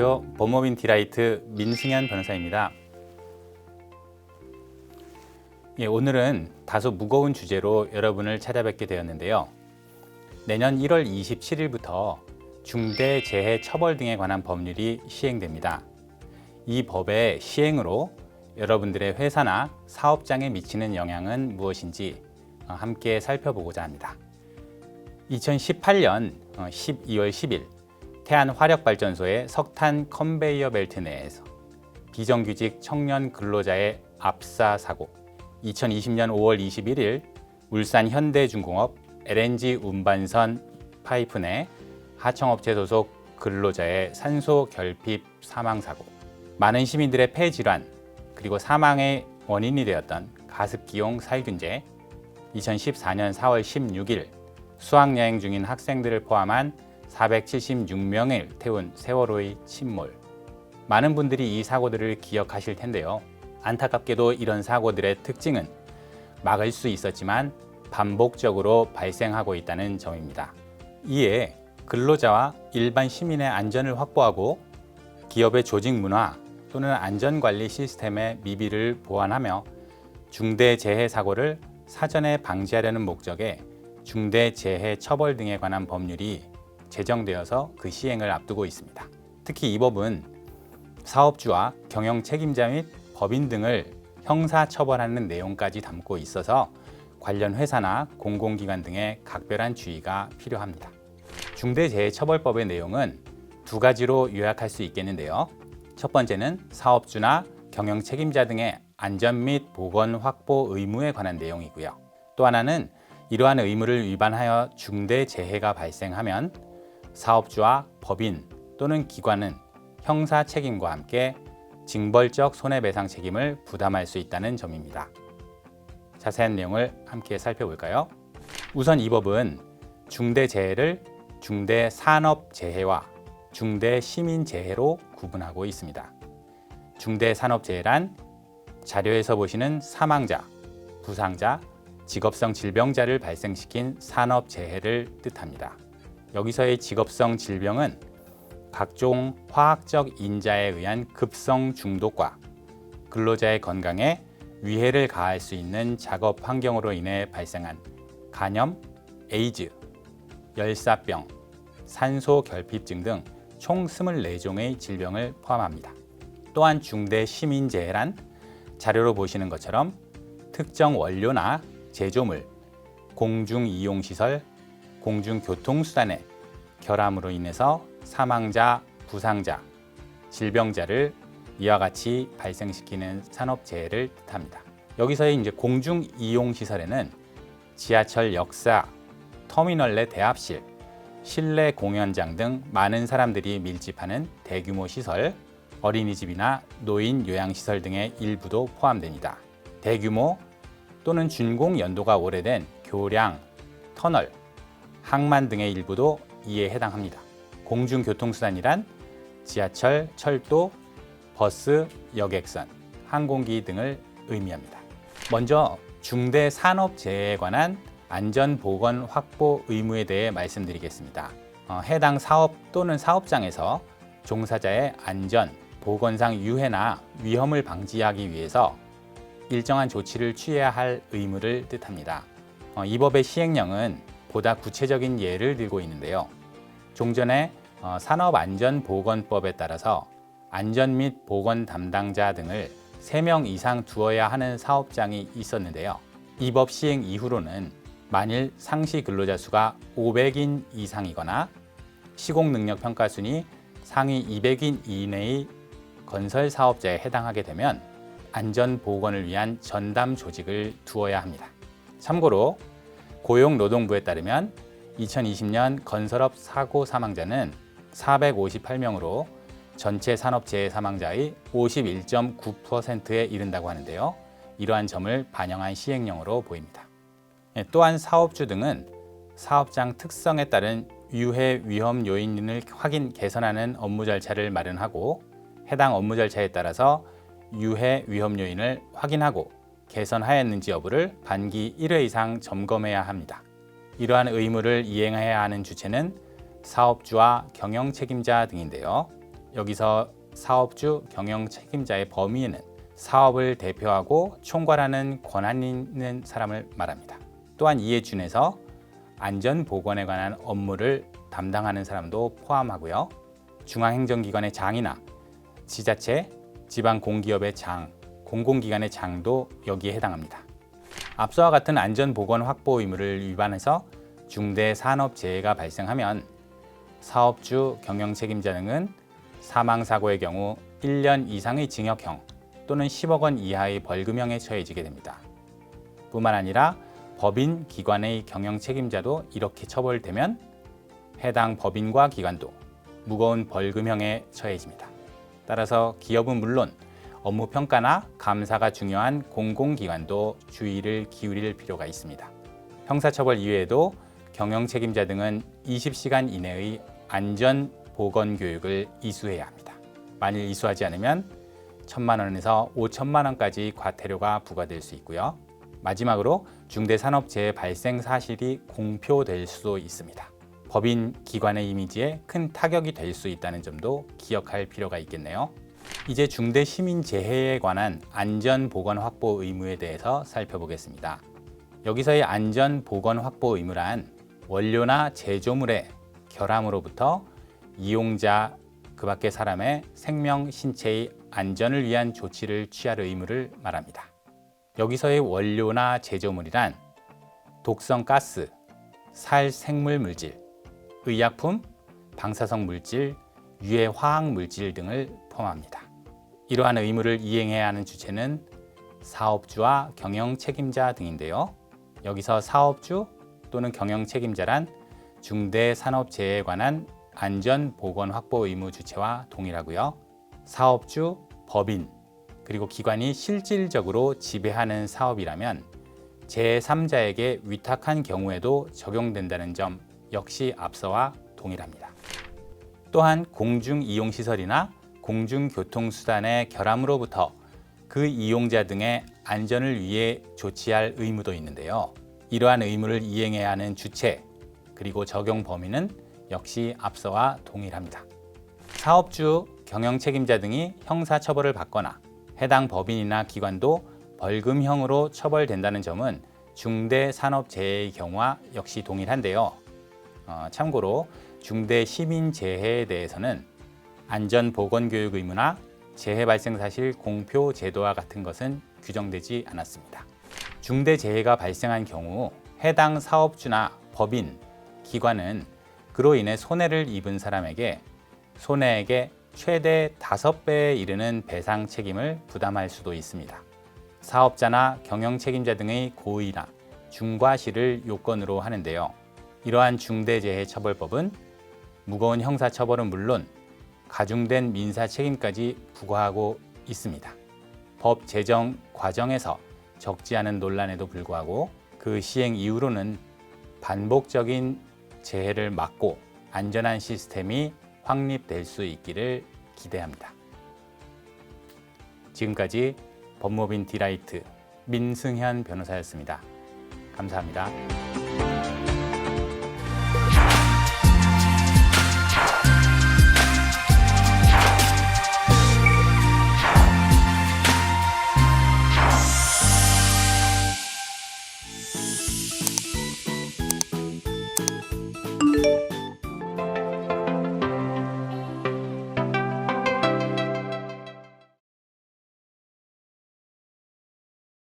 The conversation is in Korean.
안녕하세요. 법무민 디라이트 민승현 변호사입니다. 오늘은 다소 무거운 주제로 여러분을 찾아뵙게 되었는데요. 내년 1월 27일부터 중대재해처벌 등에 관한 법률이 시행됩니다. 이 법의 시행으로 여러분들의 회사나 사업장에 미치는 영향은 무엇인지 함께 살펴보고자 합니다. 2018년 12월 10일 태안화력발전소의 석탄 컨베이어 벨트 내에서 비정규직 청년 근로자의 압사 사고, 2020년 5월 21일 울산 현대중공업 LNG 운반선 파이프 내 하청업체 소속 근로자의 산소 결핍 사망 사고, 많은 시민들의 폐질환 그리고 사망의 원인이 되었던 가습기용 살균제, 2014년 4월 16일 수학여행 중인 학생들을 포함한 476명을 태운 세월호의 침몰. 많은 분들이 이 사고들을 기억하실 텐데요. 안타깝게도 이런 사고들의 특징은 막을 수 있었지만 반복적으로 발생하고 있다는 점입니다. 이에 근로자와 일반 시민의 안전을 확보하고 기업의 조직 문화 또는 안전관리 시스템의 미비를 보완하며 중대재해 사고를 사전에 방지하려는 목적의 중대재해처벌 등에 관한 법률이 제정되어서 그 시행을 앞두고 있습니다. 특히 이 법은 사업주와 경영 책임자 및 법인 등을 형사처벌하는 내용까지 담고 있어서 관련 회사나 공공기관 등의 각별한 주의가 필요합니다. 중대재해처벌법의 내용은 두 가지로 요약할 수 있겠는데요. 첫 번째는 사업주나 경영 책임자 등의 안전 및 보건 확보 의무에 관한 내용이고요. 또 하나는 이러한 의무를 위반하여 중대재해가 발생하면 사업주와 법인 또는 기관은 형사 책임과 함께 징벌적 손해배상 책임을 부담할 수 있다는 점입니다. 자세한 내용을 함께 살펴볼까요? 우선 이 법은 중대재해를 중대산업재해와 중대시민재해로 구분하고 있습니다. 중대산업재해란 자료에서 보시는 사망자, 부상자, 직업성 질병자를 발생시킨 산업재해를 뜻합니다. 여기서의 직업성 질병은 각종 화학적 인자에 의한 급성 중독과 근로자의 건강에 위해를 가할 수 있는 작업 환경으로 인해 발생한 간염, 에이즈, 열사병, 산소 결핍증 등 총 24종의 질병을 포함합니다. 또한 중대 시민재해란 자료로 보시는 것처럼 특정 원료나 제조물, 공중이용시설, 공중교통수단의 결함으로 인해서 사망자, 부상자, 질병자를 이와 같이 발생시키는 산업재해를 뜻합니다. 여기서의 이제 공중이용시설에는 지하철 역사, 터미널 내 대합실, 실내 공연장 등 많은 사람들이 밀집하는 대규모 시설, 어린이집이나 노인 요양시설 등의 일부도 포함됩니다. 대규모 또는 준공 연도가 오래된 교량, 터널, 항만 등의 일부도 이에 해당합니다. 공중교통수단이란 지하철, 철도, 버스, 여객선, 항공기 등을 의미합니다. 먼저 중대산업재해에 관한 안전보건 확보 의무에 대해 말씀드리겠습니다. 해당 사업 또는 사업장에서 종사자의 안전, 보건상 유해나 위험을 방지하기 위해서 일정한 조치를 취해야 할 의무를 뜻합니다. 이 법의 시행령은 보다 구체적인 예를 들고 있는데요. 종전에 산업안전보건법에 따라서 안전 및 보건 담당자 등을 3명 이상 두어야 하는 사업장이 있었는데요. 이 법 시행 이후로는 만일 상시 근로자 수가 500인 이상이거나 시공능력 평가순위 상위 200인 이내의 건설 사업자에 해당하게 되면 안전보건을 위한 전담 조직을 두어야 합니다. 참고로 고용노동부에 따르면 2020년 건설업 사고 사망자는 458명으로 전체 산업재해 사망자의 51.9%에 이른다고 하는데요. 이러한 점을 반영한 시행령으로 보입니다. 또한 사업주 등은 사업장 특성에 따른 유해 위험 요인을 확인 개선하는 업무 절차를 마련하고 해당 업무 절차에 따라서 유해 위험 요인을 확인하고 개선하였는지 여부를 반기 1회 이상 점검해야 합니다. 이러한 의무를 이행해야 하는 주체는 사업주와 경영 책임자 등인데요. 여기서 사업주 경영 책임자의 범위에는 사업을 대표하고 총괄하는 권한 있는 사람을 말합니다. 또한 이에 준해서 안전보건에 관한 업무를 담당하는 사람도 포함하고요. 중앙행정기관의 장이나 지자체, 지방공기업의 장, 공공기관의 장도 여기에 해당합니다. 앞서와 같은 안전보건 확보 의무를 위반해서 중대산업재해가 발생하면 사업주, 경영책임자 등은 사망사고의 경우 1년 이상의 징역형 또는 10억 원 이하의 벌금형에 처해지게 됩니다. 뿐만 아니라 법인, 기관의 경영책임자도 이렇게 처벌되면 해당 법인과 기관도 무거운 벌금형에 처해집니다. 따라서 기업은 물론 업무 평가나 감사가 중요한 공공기관도 주의를 기울일 필요가 있습니다. 형사처벌 이외에도 경영책임자 등은 20시간 이내의 안전보건교육을 이수해야 합니다. 만일 이수하지 않으면 1,000만 원에서 5천만 원까지 과태료가 부과될 수 있고요. 마지막으로 중대산업재해 발생 사실이 공표될 수도 있습니다. 법인, 기관의 이미지에 큰 타격이 될 수 있다는 점도 기억할 필요가 있겠네요. 이제 중대시민재해에 관한 안전보건 확보 의무에 대해서 살펴보겠습니다. 여기서의 안전보건 확보 의무란 원료나 제조물의 결함으로부터 이용자, 그 밖의 사람의 생명, 신체의 안전을 위한 조치를 취할 의무를 말합니다. 여기서의 원료나 제조물이란 독성 가스, 살생물 물질, 의약품, 방사성 물질, 유해 화학 물질 등을 포함합니다. 이러한 의무를 이행해야 하는 주체는 사업주와 경영 책임자 등인데요. 여기서 사업주 또는 경영 책임자란 중대산업재해에 관한 안전보건 확보 의무 주체와 동일하고요. 사업주, 법인, 그리고 기관이 실질적으로 지배하는 사업이라면 제3자에게 위탁한 경우에도 적용된다는 점 역시 앞서와 동일합니다. 또한 공중이용시설이나 공중교통수단의 결함으로부터 그 이용자 등의 안전을 위해 조치할 의무도 있는데요. 이러한 의무를 이행해야 하는 주체, 그리고 적용 범위는 역시 앞서와 동일합니다. 사업주, 경영책임자 등이 형사처벌을 받거나 해당 법인이나 기관도 벌금형으로 처벌된다는 점은 중대산업재해의 경우와 역시 동일한데요. 참고로 중대시민재해에 대해서는 안전보건교육 의무나 재해 발생 사실 공표 제도와 같은 것은 규정되지 않았습니다. 중대재해가 발생한 경우 해당 사업주나 법인, 기관은 그로 인해 손해를 입은 사람에게 손해액의 최대 5배에 이르는 배상 책임을 부담할 수도 있습니다. 사업자나 경영 책임자 등의 고의나 중과실을 요건으로 하는데요. 이러한 중대재해처벌법은 무거운 형사처벌은 물론 가중된 민사 책임까지 부과하고 있습니다. 법 제정 과정에서 적지 않은 논란에도 불구하고 그 시행 이후로는 반복적인 재해를 막고 안전한 시스템이 확립될 수 있기를 기대합니다. 지금까지 법무법인 디라이트 민승현 변호사였습니다. 감사합니다.